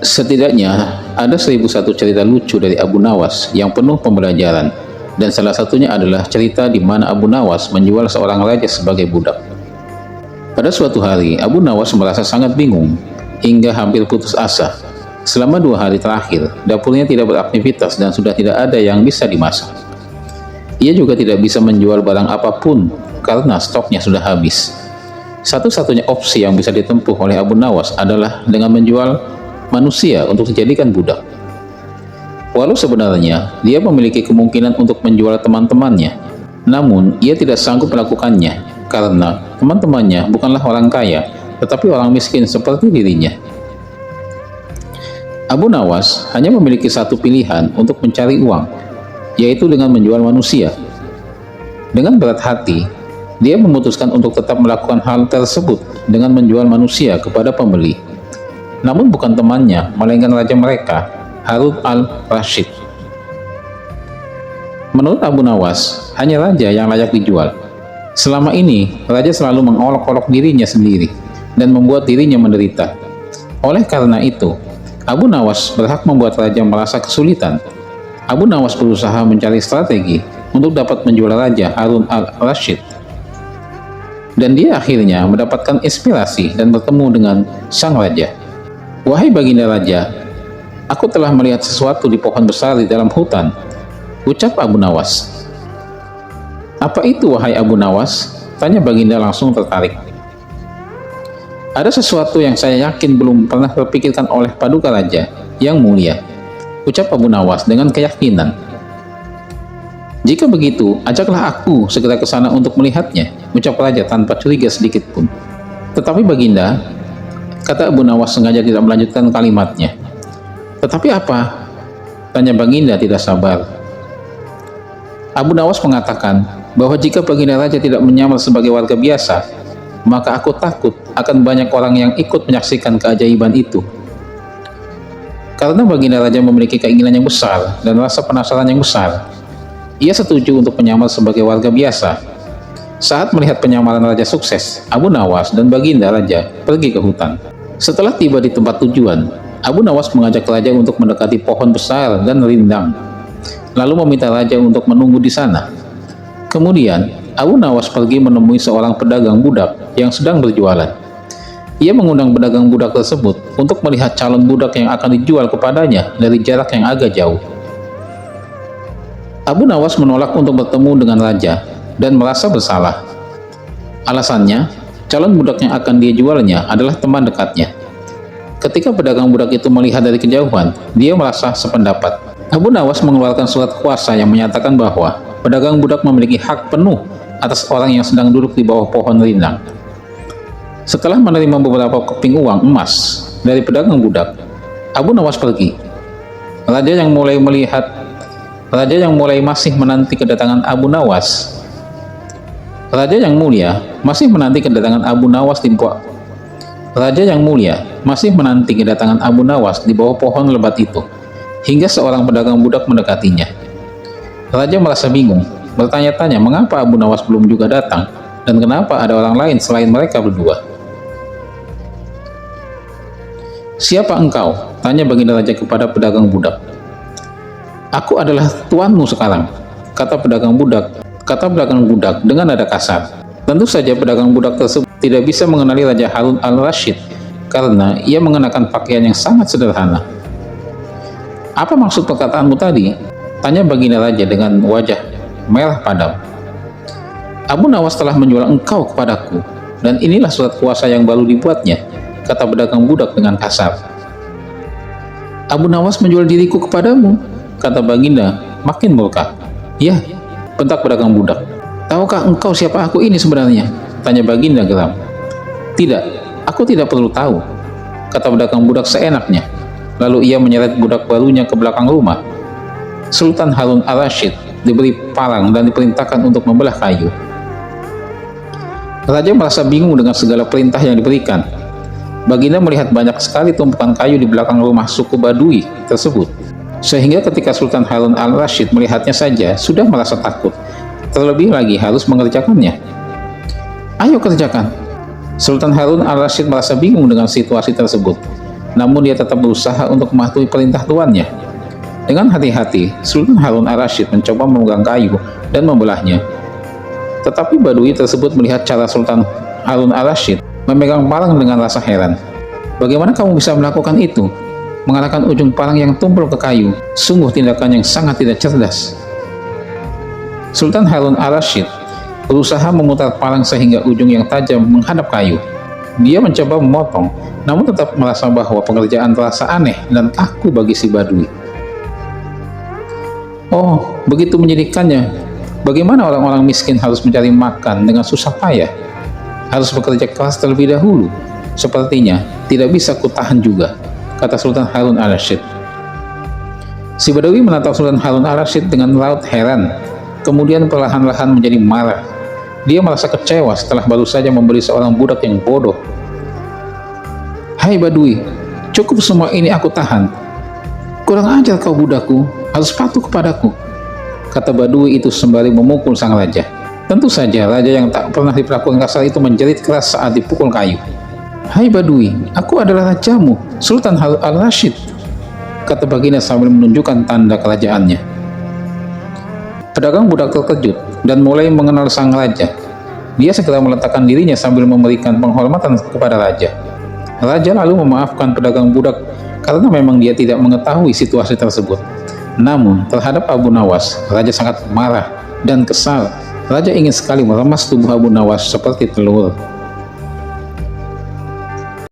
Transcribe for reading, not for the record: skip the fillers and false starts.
Setidaknya ada 1001 cerita lucu dari Abu Nawas yang penuh pembelajaran, dan salah satunya adalah cerita di mana Abu Nawas menjual seorang raja sebagai budak. Pada suatu hari, Abu Nawas merasa sangat bingung hingga hampir putus asa. Selama 2 hari terakhir, dapurnya tidak beraktivitas dan sudah tidak ada yang bisa dimasak. Ia juga tidak bisa menjual barang apapun karena stoknya sudah habis. Satu-satunya opsi yang bisa ditempuh oleh Abu Nawas adalah dengan menjual manusia untuk dijadikan budak. Walau sebenarnya dia memiliki kemungkinan untuk menjual teman-temannya, namun ia tidak sanggup melakukannya karena teman-temannya bukanlah orang kaya, tetapi orang miskin seperti dirinya. Abu Nawas hanya memiliki satu pilihan untuk mencari uang, yaitu dengan menjual manusia. Dengan berat hati, dia memutuskan untuk tetap melakukan hal tersebut dengan menjual manusia kepada pembeli. Namun bukan temannya, melainkan raja mereka, Harun al-Rashid. Menurut Abu Nawas, hanya raja yang layak dijual. Selama ini, raja selalu mengolok-olok dirinya sendiri dan membuat dirinya menderita. Oleh karena itu, Abu Nawas berhak membuat raja merasa kesulitan. Abu Nawas berusaha mencari strategi untuk dapat menjual raja Harun al-Rashid. Dan dia akhirnya mendapatkan inspirasi dan bertemu dengan sang raja. "Wahai baginda raja, aku telah melihat sesuatu di pohon besar di dalam hutan," ucap Abu Nawas. "Apa itu, wahai Abu Nawas?" tanya baginda langsung tertarik. "Ada sesuatu yang saya yakin belum pernah terpikirkan oleh paduka raja yang mulia," ucap Abu Nawas dengan keyakinan. "Jika begitu, ajaklah aku segera ke sana untuk melihatnya," ucap raja tanpa curiga sedikit pun. "Tetapi baginda," kata Abu Nawas sengaja tidak melanjutkan kalimatnya. "Tetapi apa?" tanya baginda tidak sabar. Abu Nawas mengatakan bahwa jika baginda raja tidak menyamar sebagai warga biasa, maka aku takut akan banyak orang yang ikut menyaksikan keajaiban itu. Karena baginda raja memiliki keinginan yang besar dan rasa penasaran yang besar, ia setuju untuk menyamar sebagai warga biasa. Saat melihat penyamaran raja sukses, Abu Nawas dan baginda raja pergi ke hutan. Setelah tiba di tempat tujuan, Abu Nawas mengajak raja untuk mendekati pohon besar dan rindang, lalu meminta raja untuk menunggu di sana. Kemudian, Abu Nawas pergi menemui seorang pedagang budak yang sedang berjualan. Ia mengundang pedagang budak tersebut untuk melihat calon budak yang akan dijual kepadanya dari jarak yang agak jauh. Abu Nawas menolak untuk bertemu dengan raja dan merasa bersalah. Alasannya, calon budak yang akan dia jualnya adalah teman dekatnya. Ketika pedagang budak itu melihat dari kejauhan, dia merasa sependapat. Abu Nawas mengeluarkan surat kuasa yang menyatakan bahwa pedagang budak memiliki hak penuh atas orang yang sedang duduk di bawah pohon rindang. Setelah menerima beberapa keping uang emas dari pedagang budak, Abu Nawas pergi. Raja yang mulai masih menanti kedatangan Abu Nawas. Raja yang mulia masih menanti kedatangan Abu Nawas di bawah pohon lebat itu, hingga seorang pedagang budak mendekatinya. Raja merasa bingung, bertanya-tanya mengapa Abu Nawas belum juga datang, dan kenapa ada orang lain selain mereka berdua. "Siapa engkau?" tanya baginda raja kepada pedagang budak. "Aku adalah tuanmu sekarang," kata pedagang budak dengan nada kasar. Tentu saja pedagang budak tersebut tidak bisa mengenali Raja Harun al-Rashid karena ia mengenakan pakaian yang sangat sederhana. "Apa maksud perkataanmu tadi?" tanya baginda raja dengan wajah merah padam. "Abu Nawas telah menjual engkau kepadaku, dan inilah surat kuasa yang baru dibuatnya," kata pedagang budak dengan kasar. "Abu Nawas menjual diriku kepadamu," kata baginda makin murka. "Ya," bentak pedagang budak. "Tahukah engkau siapa aku ini sebenarnya?" tanya baginda geram. "Tidak, aku tidak perlu tahu," kata pedagang budak seenaknya. Lalu ia menyeret budak barunya ke belakang rumah. Sultan Harun al-Rashid diberi parang dan diperintahkan untuk membelah kayu. Raja merasa bingung dengan segala perintah yang diberikan. Baginda melihat banyak sekali tumpukan kayu di belakang rumah suku Badui tersebut, sehingga ketika Sultan Harun al-Rashid melihatnya saja sudah merasa takut, terlebih lagi harus mengerjakannya. "Ayo kerjakan." Sultan Harun al-Rashid merasa bingung dengan situasi tersebut. namun dia tetap berusaha untuk mematuhi perintah tuannya. Dengan hati-hati, Sultan Harun al-Rasyid mencoba memegang kayu dan membelahnya. Tetapi Badui tersebut melihat cara Sultan Harun al-Rasyid memegang parang dengan rasa heran. "Bagaimana kamu bisa melakukan itu? Mengarahkan ujung parang yang tumpul ke kayu, sungguh tindakan yang sangat tidak cerdas." Sultan Harun al-Rasyid berusaha memutar parang sehingga ujung yang tajam menghadap kayu. Dia mencoba memotong, namun tetap merasa bahwa pekerjaan terasa aneh dan kaku bagi si Badui. "Oh, begitu menyedihkannya. Bagaimana orang-orang miskin harus mencari makan dengan susah payah? Harus bekerja keras terlebih dahulu. Sepertinya tidak bisa kutahan juga," kata Sultan Harun al-Rasyid. Si Badui menatap Sultan Harun al-Rasyid dengan raut heran, kemudian perlahan-lahan menjadi marah. Dia merasa kecewa setelah baru saja membeli seorang budak yang bodoh. "Hai Badui, cukup semua ini aku tahan. Kurang ajar kau budakku, harus patuh kepadaku," kata Badui itu sembari memukul sang raja. Tentu saja raja yang tak pernah diperlakukan kasar itu menjerit keras saat dipukul kayu. "Hai Badui, aku adalah rajamu, Sultan Harun al-Rasyid," kata baginda sambil menunjukkan tanda kerajaannya. Pedagang budak terkejut dan mulai mengenal sang raja. Dia segera meletakkan dirinya sambil memberikan penghormatan kepada raja. Raja lalu memaafkan pedagang budak karena memang dia tidak mengetahui situasi tersebut. Namun terhadap Abu Nawas, raja sangat marah dan kesal. Raja ingin sekali meremas tubuh Abu Nawas seperti telur.